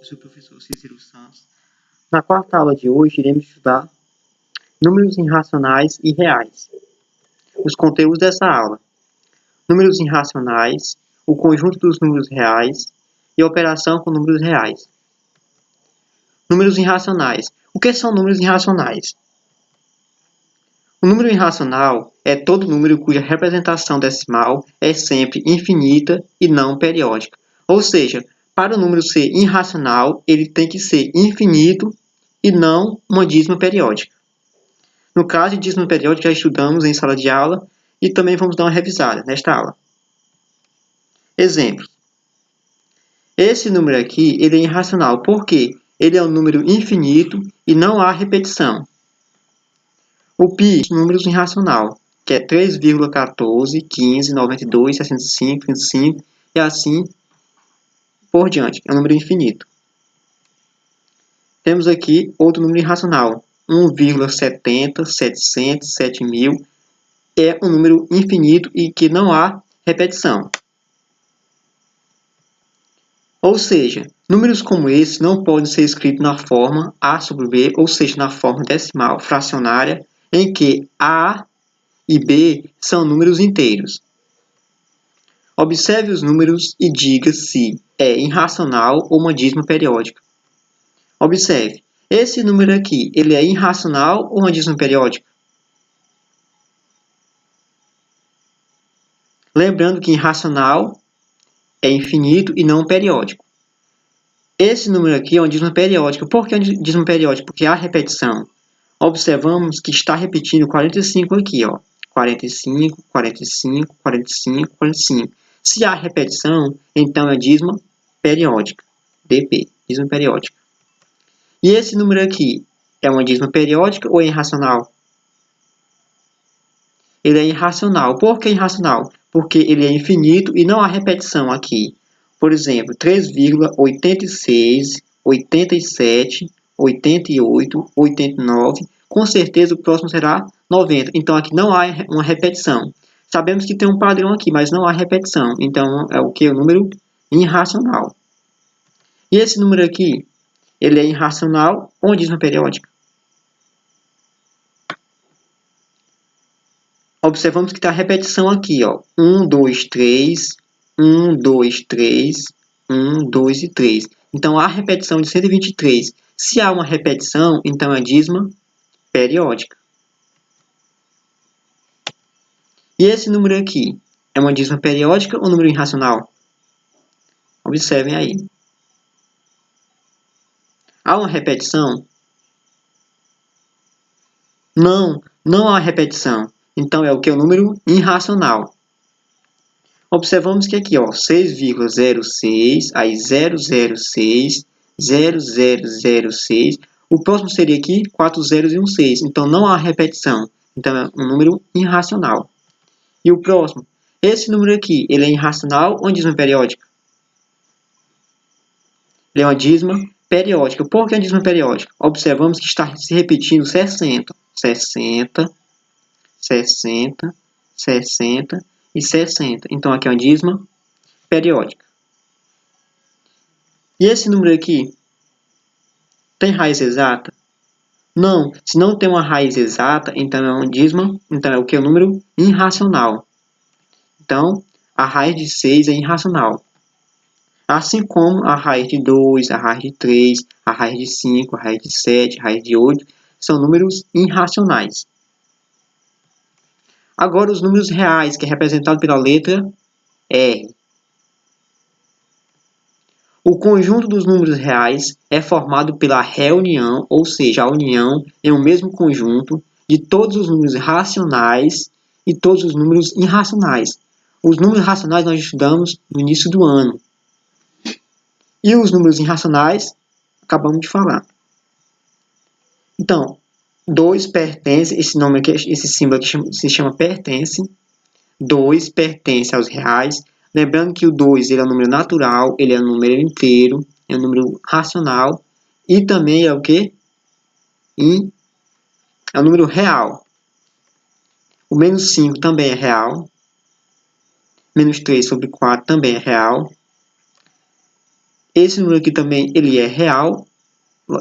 Eu sou o professor Cícero Santos. Na quarta aula de hoje, iremos estudar números irracionais e reais. Os conteúdos dessa aula: números irracionais, o conjunto dos números reais e a operação com números reais. Números irracionais. O que são números irracionais? O número irracional é todo número cuja representação decimal é sempre infinita e não periódica. Ou seja, para o número ser irracional, ele tem que ser infinito e não uma dízima periódica. No caso de dízima periódica, já estudamos em sala de aula e também vamos dar uma revisada nesta aula. Exemplos. Esse número aqui ele é irracional porque ele é um número infinito e não há repetição. O π, números irracional, que é 3,14, 15, 92, 65, 25 e assim por diante. É um número infinito. Temos aqui outro número irracional, 1,70, 700, 7.000. É um número infinito e que não há repetição. Ou seja, números como esse não podem ser escritos na forma A sobre B, ou seja, na forma decimal fracionária, em que A e B são números inteiros. Observe os números e diga se é irracional ou uma dízima periódica. Observe, esse número aqui, ele é irracional ou uma dízima periódica? Lembrando que irracional é infinito e não periódico. Esse número aqui é uma dízima periódica. Por que é uma dízima periódica? Porque há repetição. Observamos que está repetindo 45 aqui, ó. 45, 45, 45, 45. Se há repetição, então é dízima periódica. DP, dízima periódica. E esse número aqui é uma dízima periódica ou é irracional? Ele é irracional. Por que irracional? Porque ele é infinito e não há repetição aqui. Por exemplo, 3,86, 87, 88, 89. Com certeza o próximo será 90. Então aqui não há uma repetição. Sabemos que tem um padrão aqui, mas não há repetição. Então é o que? O número irracional. E esse número aqui, ele é irracional ou dízima periódica? Observamos que está a repetição aqui, ó. 1, 2, 3, 1, 2, 3, 1, 2 e 3. Então, há repetição de 123. Se há uma repetição, então é dízima periódica. E esse número aqui, é uma dízima periódica ou número irracional? Observem aí. Há uma repetição? Não há repetição. Então, é o que? O número irracional. Observamos que aqui, ó, 6,06, aí 006, 0006. O próximo seria aqui 4 zeros e um 6. Então, não há repetição. Então, é um número irracional. E o próximo? Esse número aqui, ele é irracional ou dízima periódica? Ele é uma dízima periódica. Por que é uma dízima periódica? Observamos que está se repetindo 60, 60, 60, 60 e 60. Então, aqui é uma dízima periódica. E esse número aqui tem raiz exata? Não. Se não tem uma raiz exata, então é um dízima. Então é o que? O número irracional. Então, a raiz de 6 é irracional. Assim como a raiz de 2, a raiz de 3, a raiz de 5, a raiz de 7, a raiz de 8, são números irracionais. Agora, os números reais, que é representado pela letra R. O conjunto dos números reais é formado pela reunião, ou seja, a união em um mesmo conjunto de todos os números racionais e todos os números irracionais. Os números racionais nós estudamos no início do ano. E os números irracionais, acabamos de falar. Então, 2 pertence, esse nome aqui, esse símbolo aqui se chama pertence. 2 pertence aos reais. Lembrando que o 2 ele é um número natural, ele é um número inteiro, é um número racional. E também é o quê? É um número real. O menos 5 também é real. Menos 3 sobre 4 também é real. Esse número aqui também, ele é real.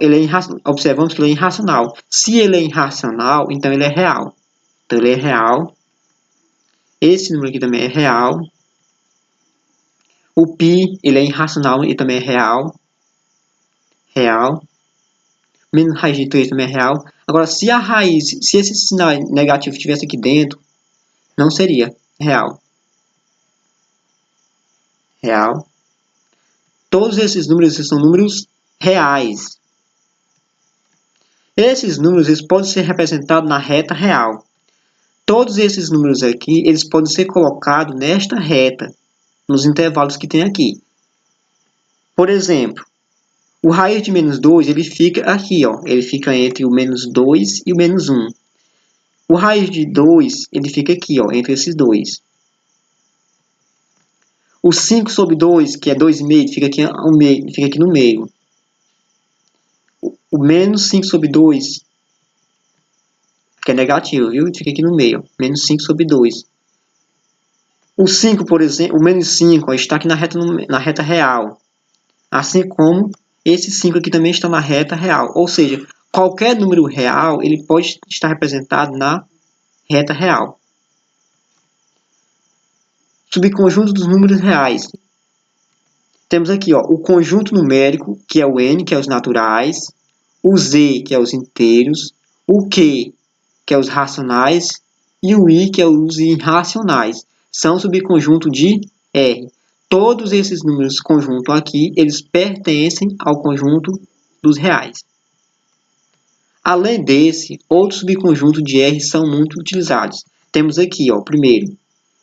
Ele é irracional. Observamos que ele é irracional. Se ele é irracional, então ele é real. Então ele é real. Esse número aqui também é real. O π, ele é irracional e também é real. Real. Menos raiz de 3 também é real. Agora, se esse sinal negativo estivesse aqui dentro, não seria real. Real. Todos esses números são números reais. Esses números eles podem ser representados na reta real. Todos esses números aqui, eles podem ser colocados nesta reta, nos intervalos que tem aqui. Por exemplo, o raiz de menos 2, ele fica aqui, ó. Ele fica entre o menos 2 e o menos 1. O raiz de 2, ele fica aqui, ó, entre esses dois. O 5 sobre 2, que é 2,5, fica aqui no meio. O menos 5 sobre 2, que é negativo, viu? Fica aqui no meio. Menos 5 sobre 2. O 5, por exemplo, o menos 5 ó, está aqui na reta real. Assim como esse 5 aqui também está na reta real. Ou seja, qualquer número real ele pode estar representado na reta real. Subconjunto dos números reais. Temos aqui ó, o conjunto numérico, que é o n, que é os naturais, o z, que é os inteiros, o q, que é os racionais, e o i, que é os irracionais. São subconjunto de R. Todos esses números conjuntos aqui, eles pertencem ao conjunto dos reais. Além desse, outros subconjuntos de R são muito utilizados. Temos aqui, ó, primeiro,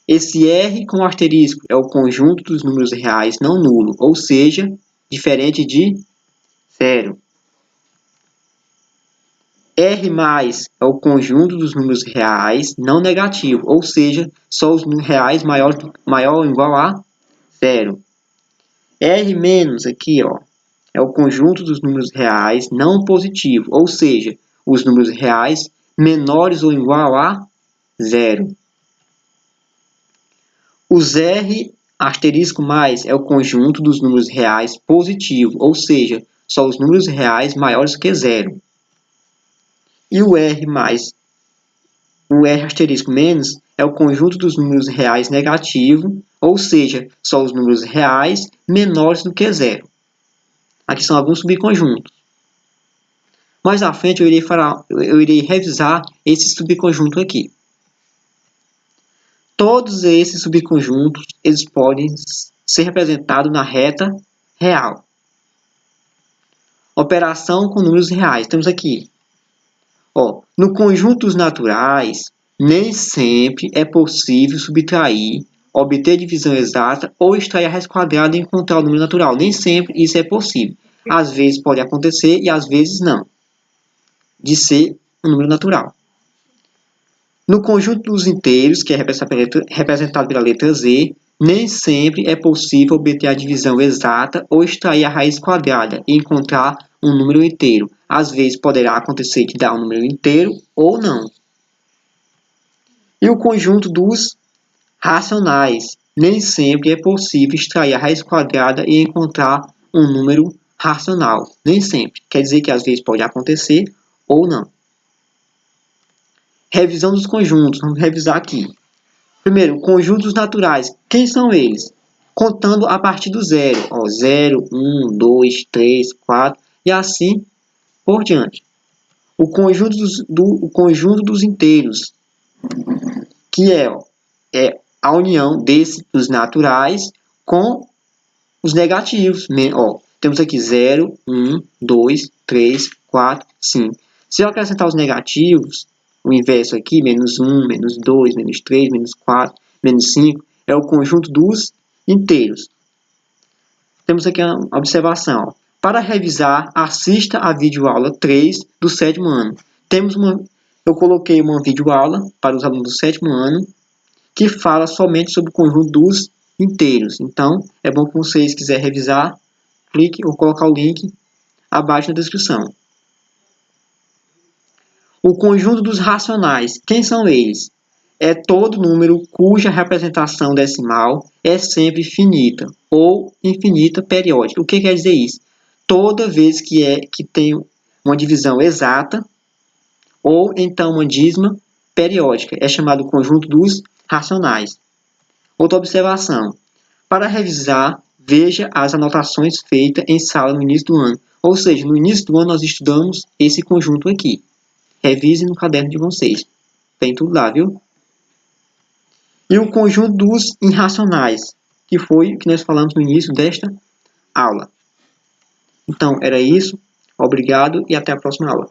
esse R com asterisco é o conjunto dos números reais não nulo, ou seja, diferente de zero. R mais é o conjunto dos números reais não negativo, ou seja, só os reais maior ou igual a zero. R menos aqui, ó, é o conjunto dos números reais não positivo, ou seja, os números reais menores ou igual a zero. Os R asterisco mais é o conjunto dos números reais positivo, ou seja, só os números reais maiores que zero. E o R mais, o R asterisco menos, é o conjunto dos números reais negativo, ou seja, só os números reais menores do que zero. Aqui são alguns subconjuntos. Mais à frente eu irei revisar esse subconjunto aqui. Todos esses subconjuntos eles podem ser representados na reta real. Operação com números reais. Temos aqui, ó, no conjunto dos naturais, nem sempre é possível subtrair, obter divisão exata ou extrair a raiz quadrada e encontrar o número natural. Nem sempre isso é possível. Às vezes pode acontecer e às vezes não, de ser um número natural. No conjunto dos inteiros, que é representado pela letra Z, nem sempre é possível obter a divisão exata ou extrair a raiz quadrada e encontrar um número inteiro. Às vezes poderá acontecer de dar um número inteiro ou não. E o conjunto dos racionais. Nem sempre é possível extrair a raiz quadrada e encontrar um número racional. Nem sempre. Quer dizer que às vezes pode acontecer ou não. Revisão dos conjuntos. Vamos revisar aqui. Primeiro, conjuntos naturais. Quem são eles? Contando a partir do zero. Ó, 0, 1, 2, 3, 4 e assim por diante. O conjunto dos inteiros, que é a união dos naturais com os negativos. Ó, temos aqui 0, 1, 2, 3, 4, 5. Se eu acrescentar os negativos, o inverso aqui, menos 1, menos 2, menos 3, menos 4, menos 5, é o conjunto dos inteiros. Temos aqui uma observação. Para revisar, assista a videoaula 3 do 7º ano. Eu coloquei uma videoaula para os alunos do 7º ano que fala somente sobre o conjunto dos inteiros. Então, é bom que vocês quiserem revisar, clique ou colocar o link abaixo na descrição. O conjunto dos racionais. Quem são eles? é todo número cuja representação decimal é sempre finita ou infinita periódica. O que quer dizer isso? Toda vez que tem uma divisão exata ou então uma dízima periódica, é chamado conjunto dos racionais. Outra observação. Para revisar, veja as anotações feitas em sala no início do ano. Ou seja, no início do ano nós estudamos esse conjunto aqui. Revise no caderno de vocês. Tem tudo lá, viu? E o conjunto dos irracionais, que foi o que nós falamos no início desta aula. Então, era isso. Obrigado e até a próxima aula.